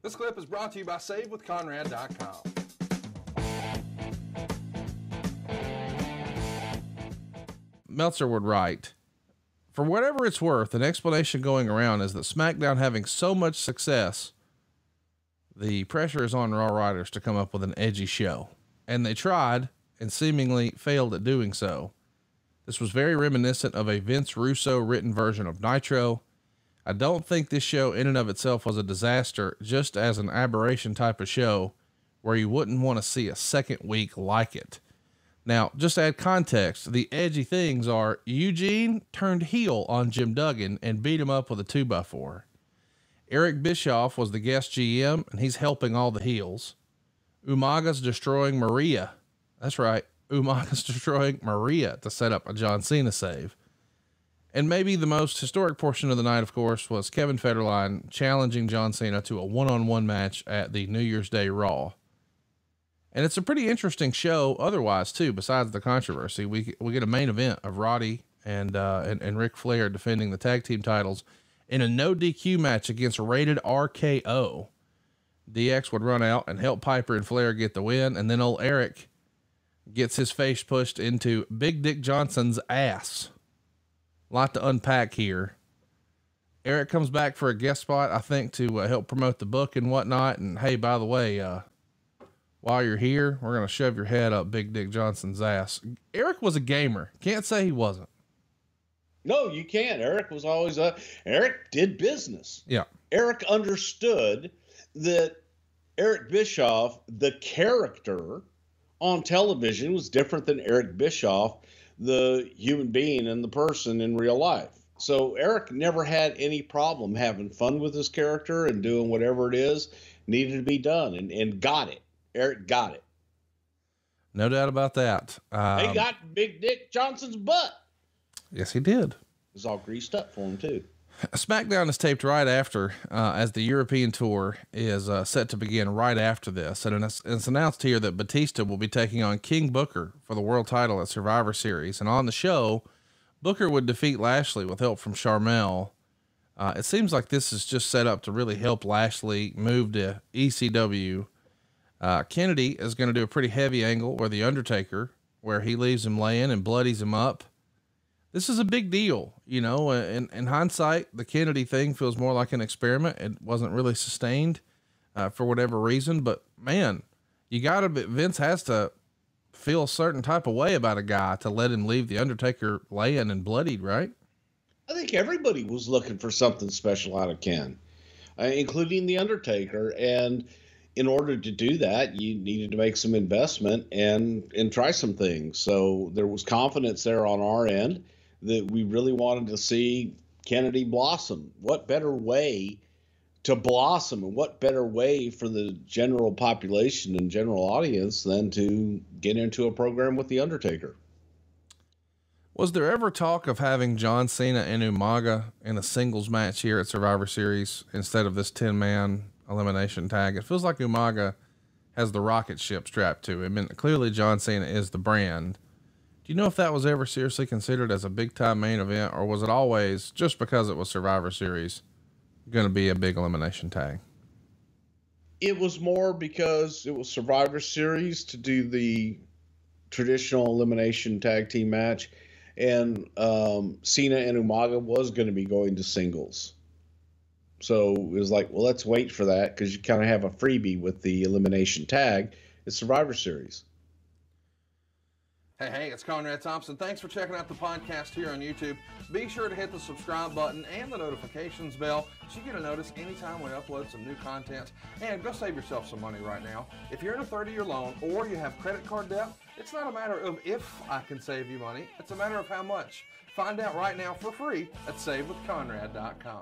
This clip is brought to you by SaveWithConrad.com. Meltzer would write, for whatever it's worth, an explanation going around is that SmackDown having so much success, the pressure is on Raw writers to come up with an edgy show. And they tried and seemingly failed at doing so. This was very reminiscent of a Vince Russo written version of Nitro. I don't think this show in and of itself was a disaster, just as an aberration type of show where you wouldn't want to see a second week like it. Now, just to add context, the edgy things are Eugene turned heel on Jim Duggan and beat him up with a 2x4. Eric Bischoff was the guest GM and he's helping all the heels. Umaga's destroying Maria. That's right. Umaga's destroying Maria to set up a John Cena save. And maybe the most historic portion of the night, of course, was Kevin Federline challenging John Cena to a one-on-one match at the New Year's Day Raw. And it's a pretty interesting show otherwise too, besides the controversy. We get a main event of Roddy and Ric Flair defending the tag team titles in a no DQ match against Rated RKO. DX would run out and help Piper and Flair get the win. And then old Eric gets his face pushed into Big Dick Johnson's ass. Lot to unpack here. Eric comes back for a guest spot, I think, to help promote the book and whatnot. And hey, by the way, while you're here, we're going to shove your head up Big Dick Johnson's ass. Eric was a gamer. Can't say he wasn't. No, you can't. Eric was always Eric did business. Yeah. Eric understood that Eric Bischoff, the character on television, was different than Eric Bischoff, the human being and the person in real life. So Eric never had any problem having fun with his character and doing whatever it is needed to be done and got it. Eric got it. No doubt about that. He got Big Dick Johnson's butt. Yes, he did. It was all greased up for him too. SmackDown is taped right after, as the European tour is set to begin right after this. And it's announced here that Batista will be taking on King Booker for the world title at Survivor Series. And on the show, Booker would defeat Lashley with help from Sharmell. It seems like this is just set up to really help Lashley move to ECW. Kennedy is going to do a pretty heavy angle where the Undertaker, where he leaves him laying and bloodies him up. This is a big deal, you know, in hindsight, the Kennedy thing feels more like an experiment. It wasn't really sustained, for whatever reason, but man, Vince has to feel a certain type of way about a guy to let him leave the Undertaker laying and bloodied, right? I think everybody was looking for something special out of Ken, including the Undertaker. And in order to do that, you needed to make some investment and try some things. So there was confidence there on our end that we really wanted to see Kennedy blossom. What better way to blossom, and what better way for the general population and general audience than to get into a program with the Undertaker? Was there ever talk of having John Cena and Umaga in a singles match here at Survivor Series instead of this 10-man elimination tag? It feels like Umaga has the rocket ship strapped to him, and clearly John Cena is the brand. Do you know if that was ever seriously considered as a big time main event, or was it always, just because it was Survivor Series, going to be a big elimination tag? It was more because it was Survivor Series to do the traditional elimination tag team match, and Cena and Umaga was going to be going to singles. So it was like, well, let's wait for that, because you kind of have a freebie with the elimination tag. It's Survivor Series. Hey, it's Conrad Thompson. Thanks for checking out the podcast here on YouTube. Be sure to hit the subscribe button and the notifications bell so you get a notice anytime we upload some new content. And go save yourself some money right now. If you're in a 30-year loan or you have credit card debt, it's not a matter of if I can save you money. It's a matter of how much. Find out right now for free at SaveWithConrad.com.